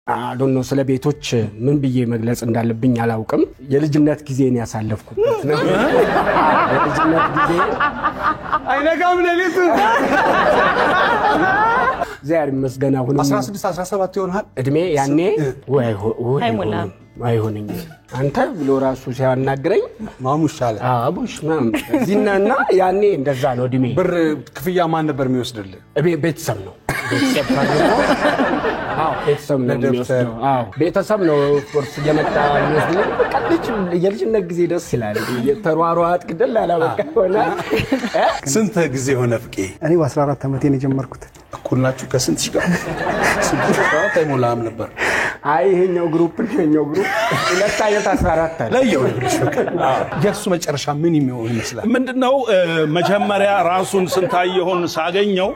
አዶኖ ስለ ቤቶች ምን ብዬ መግለጽ እንዳለብኝ አላውቅም የልጅነት ጊዜን ያሳለፍኩበት ነው የልጅነት ጊዜ አይነጋም ለሊት ዛሬ መስገና ሆኖ 16 17 ይሆናል እድሜ ያኔ አይሞላም አይሆነኝ አንተ ብሎ ራሱ ሲያናግረኝ ማሙሽ አለ አቡሽ ማም ዚናና ያኔ እንደዛ ነው እድሜ ብር ክፍያ ማን ነበር የሚወስድልህ ቤተሰብ ነው ቤተሰብ ነው የሚወስደው ቤተሰብ ነው ፎርስ የመጣ የሚወስደው ቀጥች የልጅነት ጊዜ ደስ ይላል የተሯሯጥ ግደል አላበቃ ሆነ ስንት ጊዜ ሆነ ፍቄ እኔ በ14 ዓመቴ ነው ጀመርኩት እኩል ናችሁ ከስንት ሺህ ጋር ስንት አይሞላም ነበር አይ ይሄኛው ግሩፕ ሁለት አይነት 14 አለ ለየው የሱ መጨረሻ ምን ይመስላል ምንድነው መጀመሪያ ራሱን ስንታየውን ሳገኘው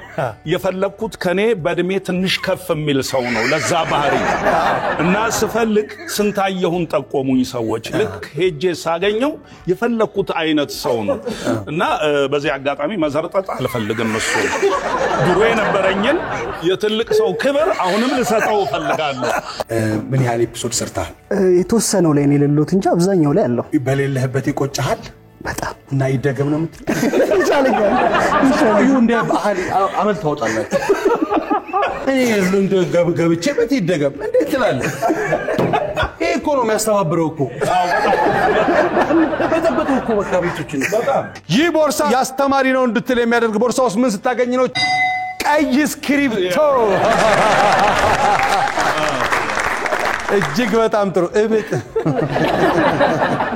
የፈለኩት ከኔ በእድሜ ትንሽ ከፍ የሚል ሰው ነው ለዛ ባህሪ እና ስፈልክ ስንታየውን ጠቆሙኝ ሰዎች ልክ ሄጄ ሳገኘው የፈለኩት አይነት ሰው ነው እና በዚህ አጋጣሚ መዘርጠጥ አልፈልግም እሱ ድሮ የነበረኝን የትልቅ ሰው ክብር አሁንም ልሰጠው ፈልጋለሁ ምን ያህል ኤፒሶድ ሰርታል የተወሰነው ላይ ነው ለሎት እንጂ አብዛኛው ላይ አለው በሌለህበት ይቆጫሃል በጣም እና ይደገም ነው የምትል ይቻላል እንደ ባህል አመል ታወጣላችሁ እኔ እንደ ገብቼ በት ይደገም እንዴት ትላለህ ይሄ እኮ ነው የሚያስተባብረው እኮ በተበቱ እኮ ወጣቶችን በጣም ይህ ቦርሳ ያስተማሪ ነው እንድትል የሚያደርግ ቦርሳ ውስጥ ምን ስታገኝ ነው ቀይ ስክሪፕቶ እጅግ በጣም ጥሩ እብጥ